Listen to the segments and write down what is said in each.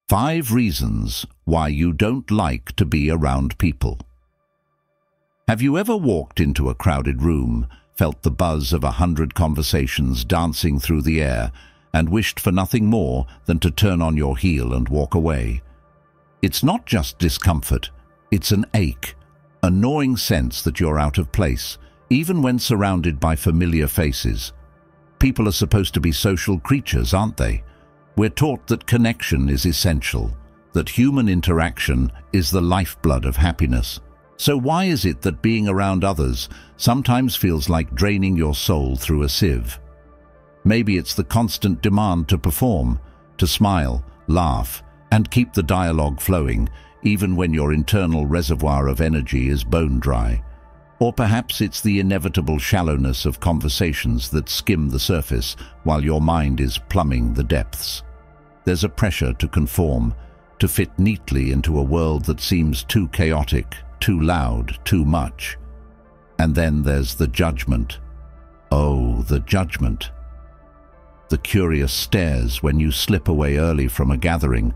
5 reasons why you don't like to be around people. Have you ever walked into a crowded room, felt the buzz of 100 conversations dancing through the air, and wished for nothing more than to turn on your heel and walk away? It's not just discomfort, it's an ache, a gnawing sense that you're out of place, even when surrounded by familiar faces. People are supposed to be social creatures, aren't they? We're taught that connection is essential, that human interaction is the lifeblood of happiness. So why is it that being around others sometimes feels like draining your soul through a sieve? Maybe it's the constant demand to perform, to smile, laugh, and keep the dialogue flowing, even when your internal reservoir of energy is bone dry. Or perhaps it's the inevitable shallowness of conversations that skim the surface while your mind is plumbing the depths. There's a pressure to conform, to fit neatly into a world that seems too chaotic, too loud, too much. And then there's the judgment. Oh, the judgment. The curious stares when you slip away early from a gathering,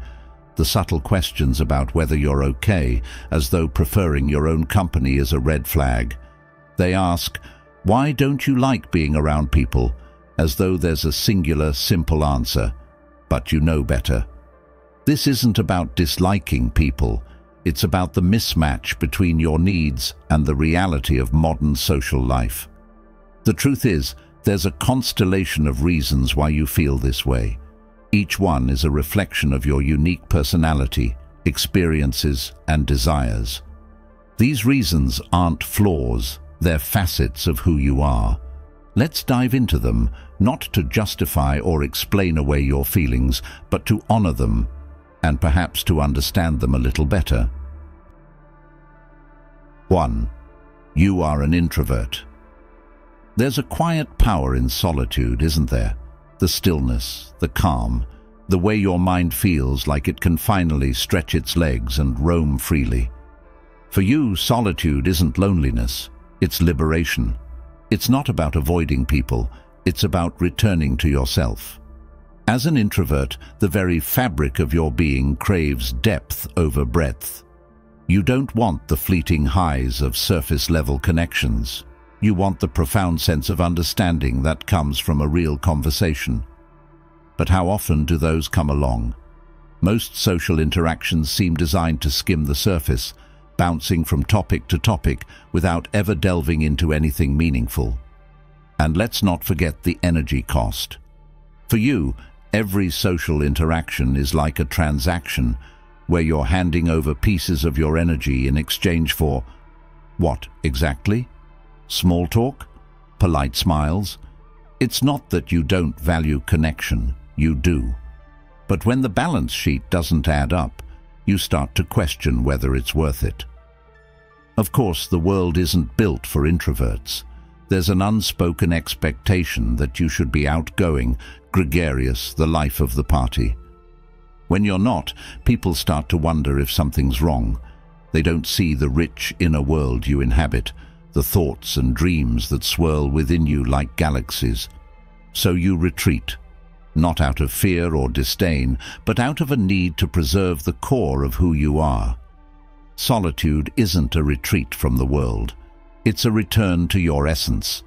the subtle questions about whether you're okay, as though preferring your own company is a red flag. They ask, "Why don't you like being around people?" as though there's a singular, simple answer. But you know better. This isn't about disliking people. It's about the mismatch between your needs and the reality of modern social life. The truth is, there's a constellation of reasons why you feel this way. Each one is a reflection of your unique personality, experiences, and desires. These reasons aren't flaws, they're facets of who you are. Let's dive into them, not to justify or explain away your feelings, but to honor them, and perhaps to understand them a little better. 1. You are an introvert. There's a quiet power in solitude, isn't there? The stillness, the calm, the way your mind feels like it can finally stretch its legs and roam freely. For you, solitude isn't loneliness, it's liberation. It's not about avoiding people, it's about returning to yourself. As an introvert, the very fabric of your being craves depth over breadth. You don't want the fleeting highs of surface-level connections. You want the profound sense of understanding that comes from a real conversation. But how often do those come along? Most social interactions seem designed to skim the surface, bouncing from topic to topic without ever delving into anything meaningful. And let's not forget the energy cost. For you, every social interaction is like a transaction where you're handing over pieces of your energy in exchange for what exactly? Small talk? Polite smiles? It's not that you don't value connection, you do. But when the balance sheet doesn't add up, you start to question whether it's worth it. Of course, the world isn't built for introverts. There's an unspoken expectation that you should be outgoing, gregarious, the life of the party. When you're not, people start to wonder if something's wrong. They don't see the rich inner world you inhabit, the thoughts and dreams that swirl within you like galaxies. So you retreat, not out of fear or disdain, but out of a need to preserve the core of who you are. Solitude isn't a retreat from the world. It's a return to your essence.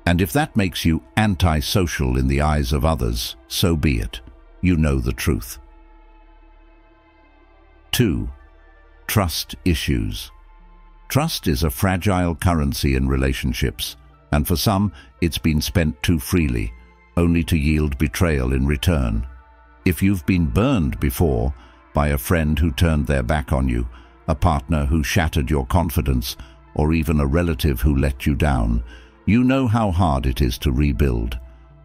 And if that makes you antisocial in the eyes of others, so be it. You know the truth. 2. Trust issues. Trust is a fragile currency in relationships, and for some, it's been spent too freely, only to yield betrayal in return. If you've been burned before by a friend who turned their back on you, a partner who shattered your confidence, or even a relative who let you down, you know how hard it is to rebuild.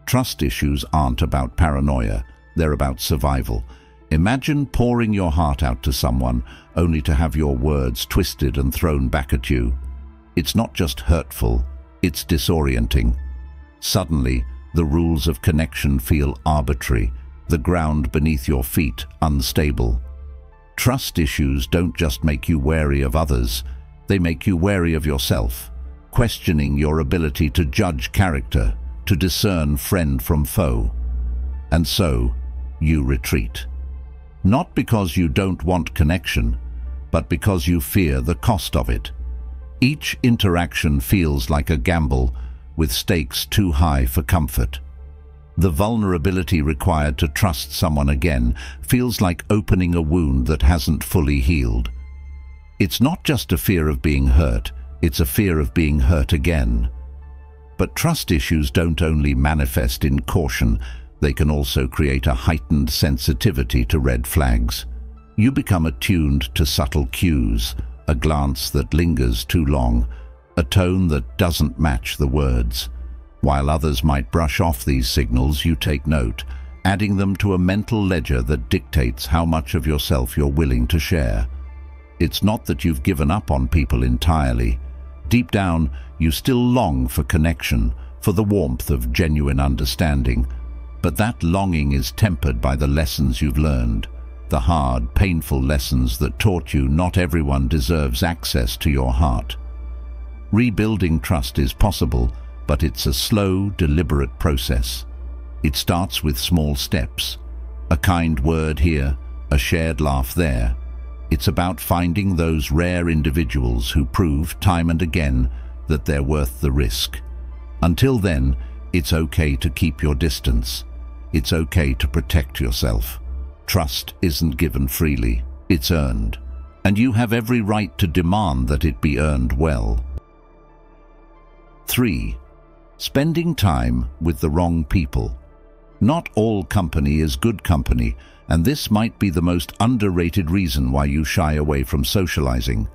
Trust issues aren't about paranoia, they're about survival. Imagine pouring your heart out to someone only to have your words twisted and thrown back at you. It's not just hurtful, it's disorienting. Suddenly, the rules of connection feel arbitrary, the ground beneath your feet unstable. Trust issues don't just make you wary of others, they make you wary of yourself, questioning your ability to judge character, to discern friend from foe. And so, you retreat. Not because you don't want connection, but because you fear the cost of it. Each interaction feels like a gamble, with stakes too high for comfort. The vulnerability required to trust someone again feels like opening a wound that hasn't fully healed. It's not just a fear of being hurt, it's a fear of being hurt again. But trust issues don't only manifest in caution, they can also create a heightened sensitivity to red flags. You become attuned to subtle cues, a glance that lingers too long, a tone that doesn't match the words. While others might brush off these signals, you take note, adding them to a mental ledger that dictates how much of yourself you're willing to share. It's not that you've given up on people entirely. Deep down, you still long for connection, for the warmth of genuine understanding. But that longing is tempered by the lessons you've learned, the hard, painful lessons that taught you not everyone deserves access to your heart. Rebuilding trust is possible, but it's a slow, deliberate process. It starts with small steps. A kind word here, a shared laugh there. It's about finding those rare individuals who prove time and again that they're worth the risk. Until then, it's okay to keep your distance. It's okay to protect yourself. Trust isn't given freely, it's earned. And you have every right to demand that it be earned well. 3. Spending time with the wrong people. Not all company is good company, and this might be the most underrated reason why you shy away from socializing.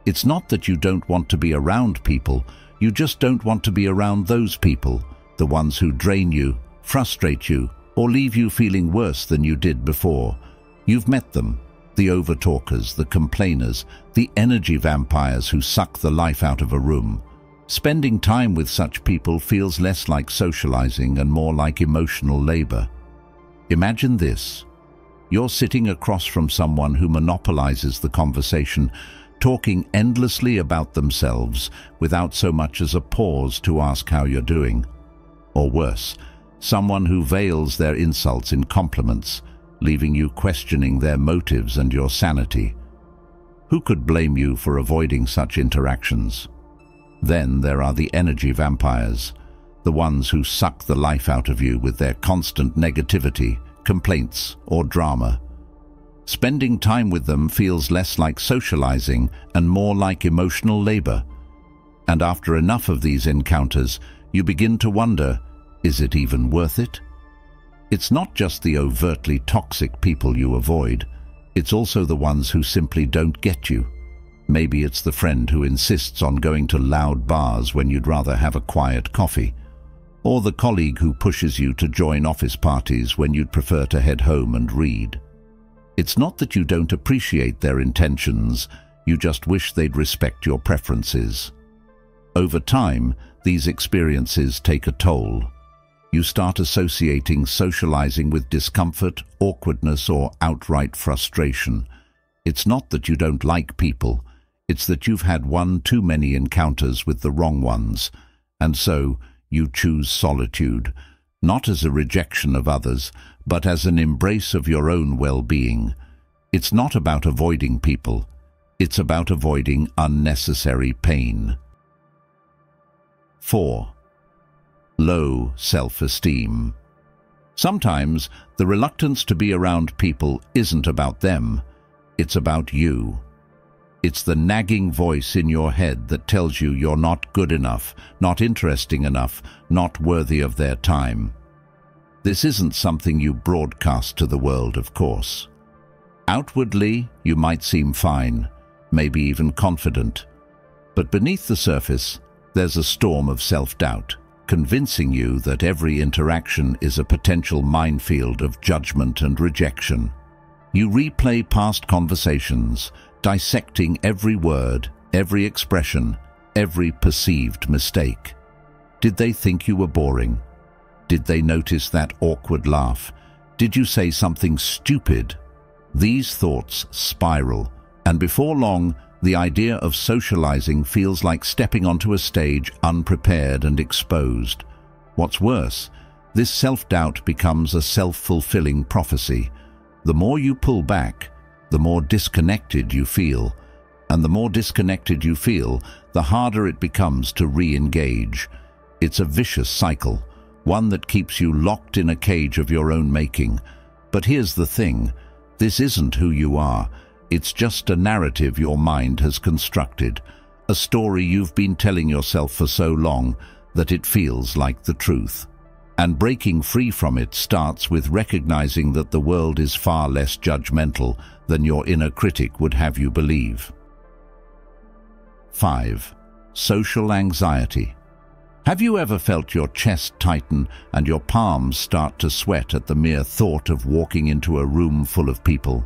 It's not that you don't want to be around people, you just don't want to be around those people, the ones who drain you, frustrate you, or leave you feeling worse than you did before. You've met them, the overtalkers, the complainers, the energy vampires who suck the life out of a room. Spending time with such people feels less like socializing and more like emotional labor. Imagine this. You're sitting across from someone who monopolizes the conversation, talking endlessly about themselves without so much as a pause to ask how you're doing. Or worse, someone who veils their insults in compliments, leaving you questioning their motives and your sanity. Who could blame you for avoiding such interactions? Then there are the energy vampires, the ones who suck the life out of you with their constant negativity, complaints, or drama. Spending time with them feels less like socializing and more like emotional labor. And after enough of these encounters, you begin to wonder, is it even worth it? It's not just the overtly toxic people you avoid, it's also the ones who simply don't get you. Maybe it's the friend who insists on going to loud bars when you'd rather have a quiet coffee, or the colleague who pushes you to join office parties when you'd prefer to head home and read. It's not that you don't appreciate their intentions, you just wish they'd respect your preferences. Over time, these experiences take a toll. You start associating socializing with discomfort, awkwardness, or outright frustration. It's not that you don't like people, it's that you've had one too many encounters with the wrong ones, and so you choose solitude, not as a rejection of others, but as an embrace of your own well-being. It's not about avoiding people, it's about avoiding unnecessary pain. 4. Low self-esteem. Sometimes the reluctance to be around people isn't about them, it's about you. It's the nagging voice in your head that tells you you're not good enough, not interesting enough, not worthy of their time. This isn't something you broadcast to the world, of course. Outwardly, you might seem fine, maybe even confident. But beneath the surface, there's a storm of self-doubt, convincing you that every interaction is a potential minefield of judgment and rejection. You replay past conversations, dissecting every word, every expression, every perceived mistake. Did they think you were boring? Did they notice that awkward laugh? Did you say something stupid? These thoughts spiral, and before long, the idea of socializing feels like stepping onto a stage unprepared and exposed. What's worse, this self-doubt becomes a self-fulfilling prophecy. The more you pull back, the more disconnected you feel. And the more disconnected you feel, the harder it becomes to re-engage. It's a vicious cycle, one that keeps you locked in a cage of your own making. But here's the thing, this isn't who you are. It's just a narrative your mind has constructed, a story you've been telling yourself for so long that it feels like the truth. And breaking free from it starts with recognizing that the world is far less judgmental than your inner critic would have you believe. 5. Social anxiety. Have you ever felt your chest tighten and your palms start to sweat at the mere thought of walking into a room full of people?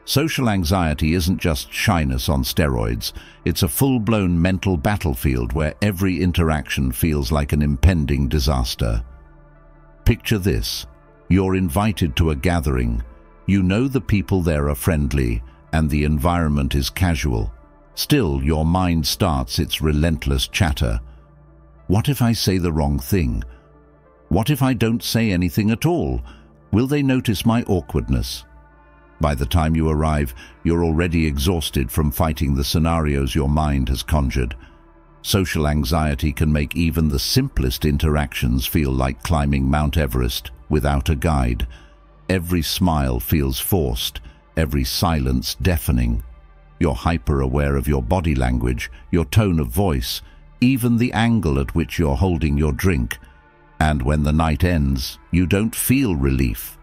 Social anxiety isn't just shyness on steroids. It's a full-blown mental battlefield where every interaction feels like an impending disaster. Picture this. You're invited to a gathering. You know the people there are friendly and the environment is casual. Still, your mind starts its relentless chatter. What if I say the wrong thing? What if I don't say anything at all? Will they notice my awkwardness? By the time you arrive, you're already exhausted from fighting the scenarios your mind has conjured. Social anxiety can make even the simplest interactions feel like climbing Mount Everest without a guide. Every smile feels forced, every silence deafening. You're hyper-aware of your body language, your tone of voice, even the angle at which you're holding your drink. And when the night ends, you don't feel relief.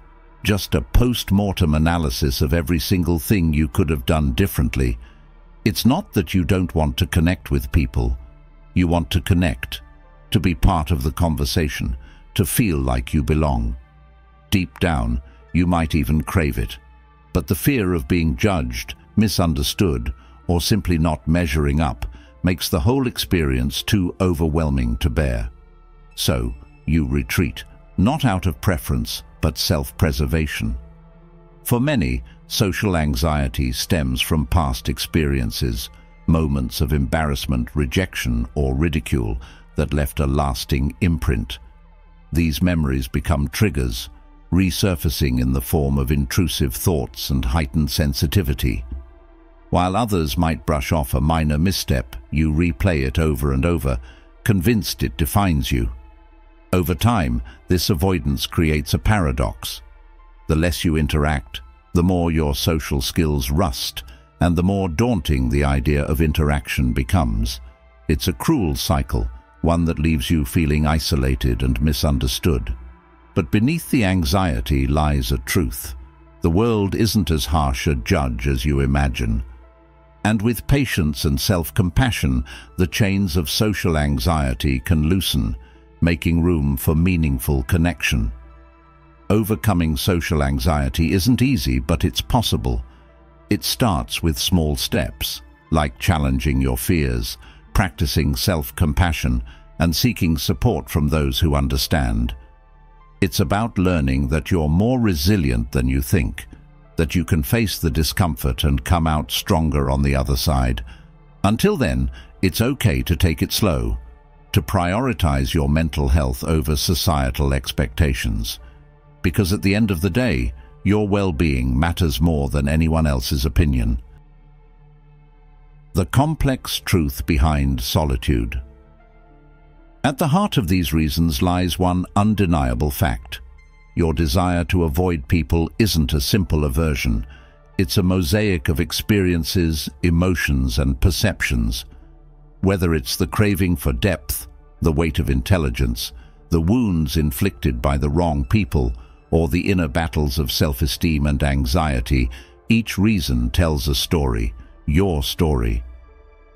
Just a post-mortem analysis of every single thing you could have done differently. It's not that you don't want to connect with people. You want to connect, to be part of the conversation, to feel like you belong. Deep down, you might even crave it. But the fear of being judged, misunderstood, or simply not measuring up makes the whole experience too overwhelming to bear. So, you retreat, not out of preference, but self-preservation. For many, social anxiety stems from past experiences, moments of embarrassment, rejection, or ridicule that left a lasting imprint. These memories become triggers, resurfacing in the form of intrusive thoughts and heightened sensitivity. While others might brush off a minor misstep, you replay it over and over, convinced it defines you. Over time, this avoidance creates a paradox. The less you interact, the more your social skills rust, and the more daunting the idea of interaction becomes. It's a cruel cycle, one that leaves you feeling isolated and misunderstood. But beneath the anxiety lies a truth. The world isn't as harsh a judge as you imagine. And with patience and self-compassion, the chains of social anxiety can loosen, making room for meaningful connection. Overcoming social anxiety isn't easy, but it's possible. It starts with small steps, like challenging your fears, practicing self-compassion, and seeking support from those who understand. It's about learning that you're more resilient than you think, that you can face the discomfort and come out stronger on the other side. Until then, it's okay to take it slow, to prioritize your mental health over societal expectations. Because at the end of the day, your well-being matters more than anyone else's opinion. The complex truth behind solitude. At the heart of these reasons lies one undeniable fact. Your desire to avoid people isn't a simple aversion. It's a mosaic of experiences, emotions, and perceptions. Whether it's the craving for depth, the weight of intelligence, the wounds inflicted by the wrong people, or the inner battles of self-esteem and anxiety, each reason tells a story, your story.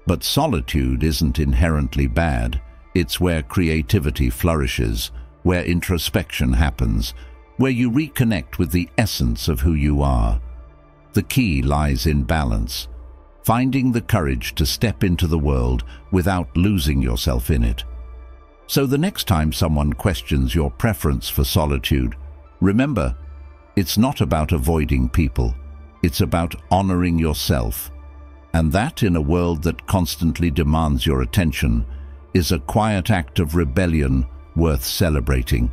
But solitude isn't inherently bad. It's where creativity flourishes, where introspection happens, where you reconnect with the essence of who you are. The key lies in balance, finding the courage to step into the world without losing yourself in it. So the next time someone questions your preference for solitude, remember, it's not about avoiding people, it's about honoring yourself. And that, in a world that constantly demands your attention, is a quiet act of rebellion worth celebrating.